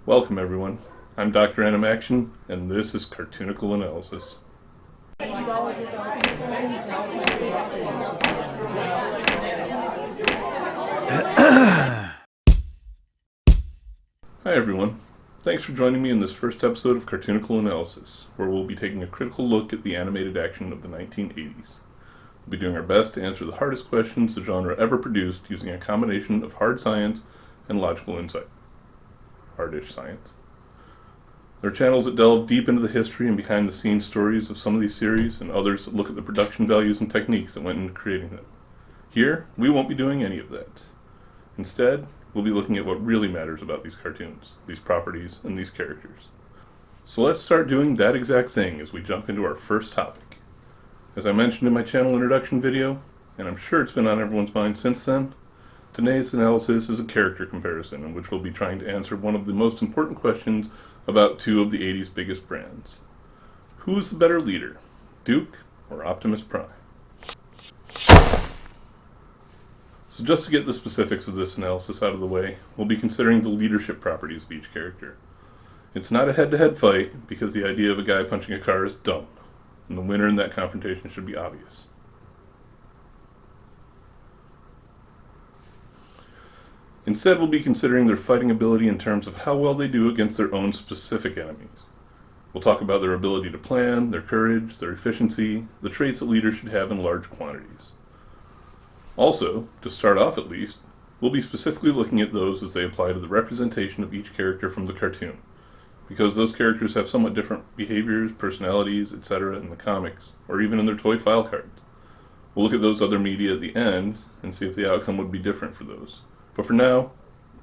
Welcome everyone, I'm Dr.Animaction, and this is Cartoonical Analysis. Hi everyone, thanks for joining me in this first episode of Cartoonical Analysis, where we'll be taking a critical look at the animated action of the 1980s. We'll be doing our best to answer the hardest questions the genre ever produced using a combination of hard science and logical insight. Hardish science. There are channels that delve deep into the history and behind-the-scenes stories of some of these series, and others that look at the production values and techniques that went into creating them. Here, we won't be doing any of that. Instead, we'll be looking at what really matters about these cartoons, these properties, and these characters. So let's start doing that exact thing as we jump into our first topic. As I mentioned in my channel introduction video, and I'm sure it's been on everyone's mind since then, today's analysis is a character comparison in which we'll be trying to answer one of the most important questions about two of the 80s biggest brands. Who's the better leader, Duke or Optimus Prime? So just to get the specifics of this analysis out of the way, we'll be considering the leadership properties of each character. It's not a head-to-head fight, because the idea of a guy punching a car is dumb, and the winner in that confrontation should be obvious. Instead, we'll be considering their fighting ability in terms of how well they do against their own specific enemies. We'll talk about their ability to plan, their courage, their efficiency, the traits that leaders should have in large quantities. Also, to start off at least, we'll be specifically looking at those as they apply to the representation of each character from the cartoon, because those characters have somewhat different behaviors, personalities, etc. in the comics, or even in their toy file cards. We'll look at those other media at the end and see if the outcome would be different for those. But for now,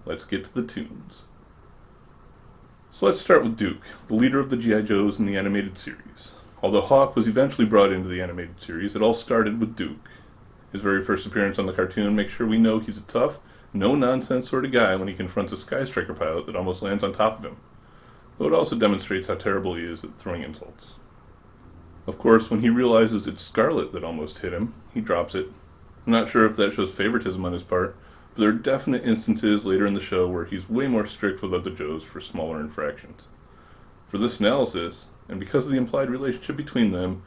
let's get to the tunes. So let's start with Duke, the leader of the G.I. Joes in the animated series. Although Hawk was eventually brought into the animated series, it all started with Duke. His very first appearance on the cartoon makes sure we know he's a tough, no-nonsense sort of guy when he confronts a Sky Striker pilot that almost lands on top of him. Though it also demonstrates how terrible he is at throwing insults. Of course, when he realizes it's Scarlet that almost hit him, he drops it. I'm not sure if that shows favoritism on his part, but there are definite instances later in the show where he's way more strict with other Joes for smaller infractions. For this analysis, and because of the implied relationship between them,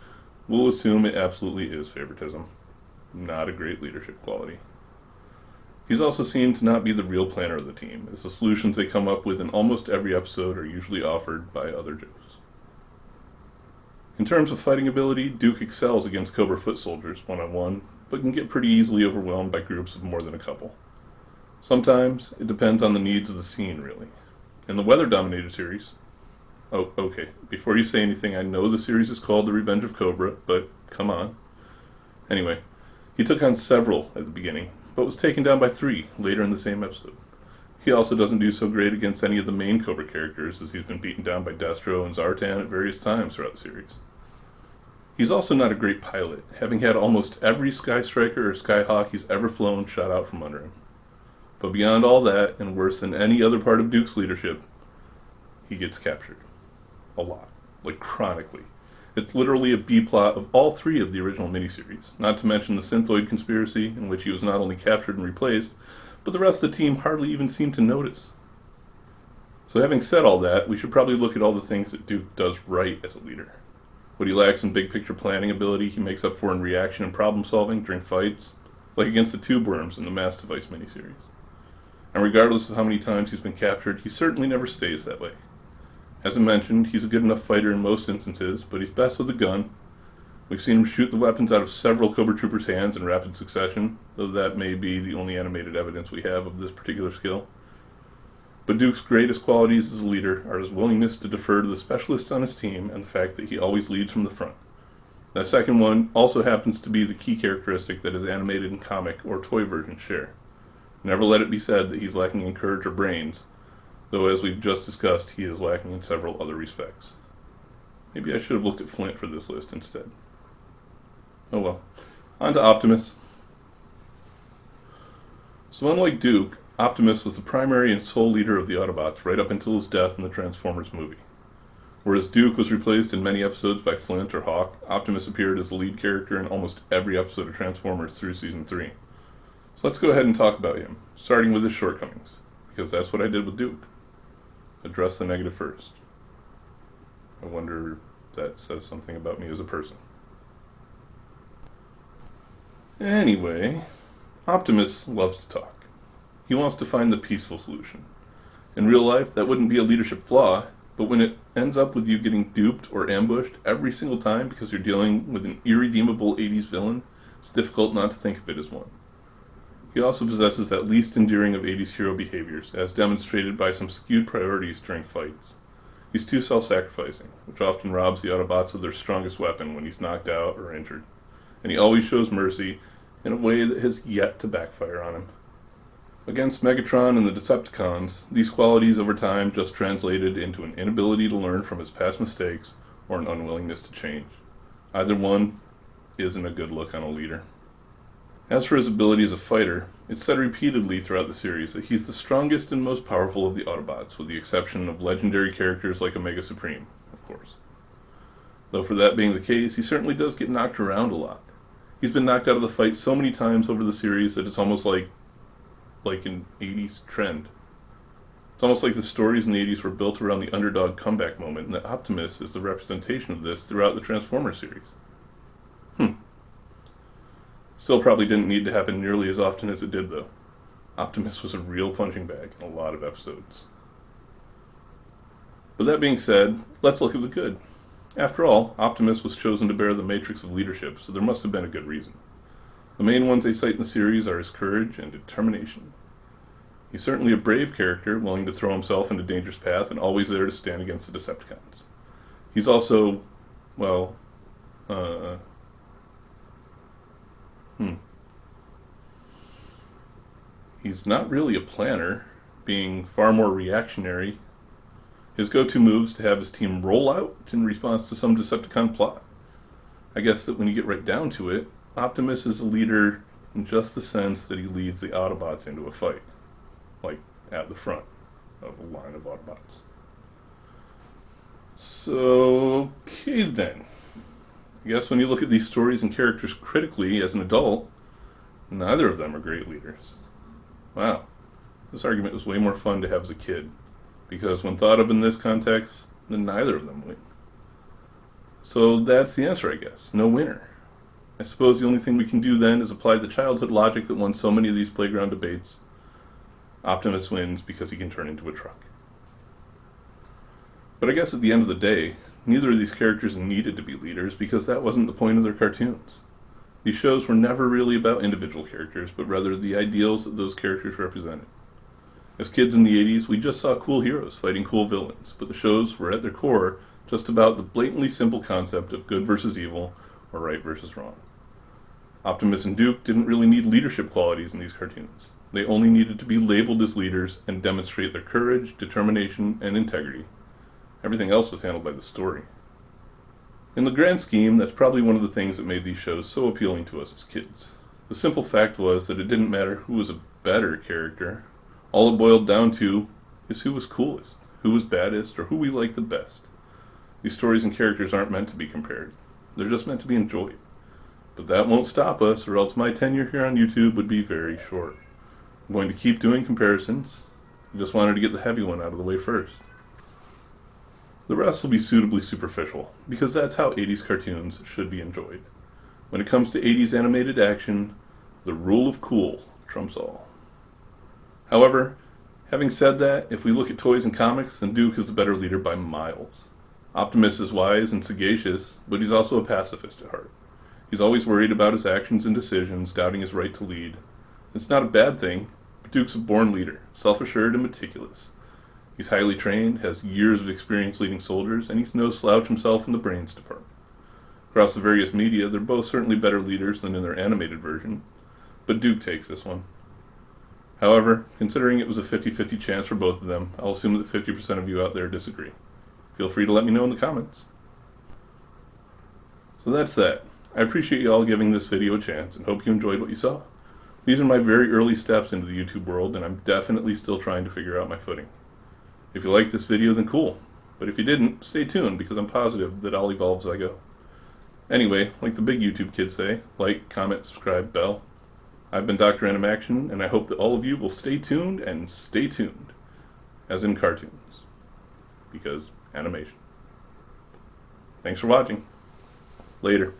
we'll assume it absolutely is favoritism. Not a great leadership quality. He's also seen to not be the real planner of the team, as the solutions they come up with in almost every episode are usually offered by other Joes. In terms of fighting ability, Duke excels against Cobra foot soldiers one-on-one, but can get pretty easily overwhelmed by groups of more than a couple. Sometimes, it depends on the needs of the scene, really. In the weather-dominated series... Oh, okay, before you say anything, I know the series is called The Revenge of Cobra, but come on. Anyway, he took on several at the beginning, but was taken down by 3 later in the same episode. He also doesn't do so great against any of the main Cobra characters, as he's been beaten down by Destro and Zartan at various times throughout the series. He's also not a great pilot, having had almost every Sky Striker or Skyhawk he's ever flown shot out from under him. But beyond all that, and worse than any other part of Duke's leadership, he gets captured. A lot. Like chronically. It's literally a B-plot of all 3 of the original miniseries, not to mention the Synthoid conspiracy, in which he was not only captured and replaced, but the rest of the team hardly even seemed to notice. So having said all that, we should probably look at all the things that Duke does right as a leader. What he lacks in big-picture planning ability, he makes up for in reaction and problem-solving during fights, like against the Tube Worms in the Mass Device miniseries. And regardless of how many times he's been captured, he certainly never stays that way. As I mentioned, he's a good enough fighter in most instances, but he's best with a gun. We've seen him shoot the weapons out of several Cobra Troopers' hands in rapid succession, though that may be the only animated evidence we have of this particular skill. But Duke's greatest qualities as a leader are his willingness to defer to the specialists on his team and the fact that he always leads from the front. That second one also happens to be the key characteristic that his animated and comic or toy versions share. Never let it be said that he's lacking in courage or brains, though as we've just discussed, he is lacking in several other respects. Maybe I should have looked at Flint for this list instead. Oh well. On to Optimus. So unlike Duke, Optimus was the primary and sole leader of the Autobots right up until his death in the Transformers movie. Whereas Duke was replaced in many episodes by Flint or Hawk, Optimus appeared as the lead character in almost every episode of Transformers through Season 3. So let's go ahead and talk about him, starting with his shortcomings, because that's what I did with Duke. Address the negative first. I wonder if that says something about me as a person. Anyway, Optimus loves to talk. He wants to find the peaceful solution. In real life, that wouldn't be a leadership flaw, but when it ends up with you getting duped or ambushed every single time because you're dealing with an irredeemable 80s villain, it's difficult not to think of it as one. He also possesses that least endearing of 80s hero behaviors, as demonstrated by some skewed priorities during fights. He's too self-sacrificing, which often robs the Autobots of their strongest weapon when he's knocked out or injured. And he always shows mercy in a way that has yet to backfire on him. Against Megatron and the Decepticons, these qualities over time just translated into an inability to learn from his past mistakes or an unwillingness to change. Either one isn't a good look on a leader. As for his ability as a fighter, it's said repeatedly throughout the series that he's the strongest and most powerful of the Autobots, with the exception of legendary characters like Omega Supreme, of course. Though for that being the case, he certainly does get knocked around a lot. He's been knocked out of the fight so many times over the series that it's almost like an 80s trend. It's almost like the stories in the 80s were built around the underdog comeback moment, and that Optimus is the representation of this throughout the Transformers series. Still probably didn't need to happen nearly as often as it did, though. Optimus was a real punching bag in a lot of episodes. But that being said, let's look at the good. After all, Optimus was chosen to bear the matrix of leadership, so there must have been a good reason. The main ones they cite in the series are his courage and determination. He's certainly a brave character, willing to throw himself into a dangerous path and always there to stand against the Decepticons. He's also, he's not really a planner, being far more reactionary. His go-to moves to have his team roll out in response to some Decepticon plot. I guess that when you get right down to it, Optimus is a leader in just the sense that he leads the Autobots into a fight, like at the front of a line of Autobots. So, okay then. I guess when you look at these stories and characters critically as an adult, neither of them are great leaders. Wow, this argument was way more fun to have as a kid, because when thought of in this context, then neither of them win. So that's the answer, I guess. No winner. I suppose the only thing we can do then is apply the childhood logic that won so many of these playground debates. Optimus wins because he can turn into a truck. But I guess at the end of the day, neither of these characters needed to be leaders because that wasn't the point of their cartoons. These shows were never really about individual characters, but rather the ideals that those characters represented. As kids in the 80s, we just saw cool heroes fighting cool villains, but the shows were at their core just about the blatantly simple concept of good versus evil, or right versus wrong. Optimus and Duke didn't really need leadership qualities in these cartoons. They only needed to be labeled as leaders and demonstrate their courage, determination, and integrity. Everything else was handled by the story. In the grand scheme, that's probably one of the things that made these shows so appealing to us as kids. The simple fact was that it didn't matter who was a better character. All it boiled down to is who was coolest, who was baddest, or who we liked the best. These stories and characters aren't meant to be compared. They're just meant to be enjoyed. But that won't stop us, or else my tenure here on YouTube would be very short. I'm going to keep doing comparisons. I just wanted to get the heavy one out of the way first. The rest will be suitably superficial, because that's how 80s cartoons should be enjoyed. When it comes to 80s animated action, the rule of cool trumps all. However, having said that, if we look at toys and comics, then Duke is the better leader by miles. Optimus is wise and sagacious, but he's also a pacifist at heart. He's always worried about his actions and decisions, doubting his right to lead. It's not a bad thing, but Duke's a born leader, self-assured and meticulous. He's highly trained, has years of experience leading soldiers, and he's no slouch himself in the brains department. Across the various media, they're both certainly better leaders than in their animated version, but Duke takes this one. However, considering it was a 50-50 chance for both of them, I'll assume that 50% of you out there disagree. Feel free to let me know in the comments. So that's that. I appreciate you all giving this video a chance and hope you enjoyed what you saw. These are my very early steps into the YouTube world, and I'm definitely still trying to figure out my footing. If you liked this video, then cool. But if you didn't, stay tuned, because I'm positive that I'll evolve as I go. Anyway, like the big YouTube kids say, like, comment, subscribe, bell. I've been Dr.Animaction, and I hope that all of you will stay tuned and stay tuned, as in cartoons. because animation. Thanks for watching. Later.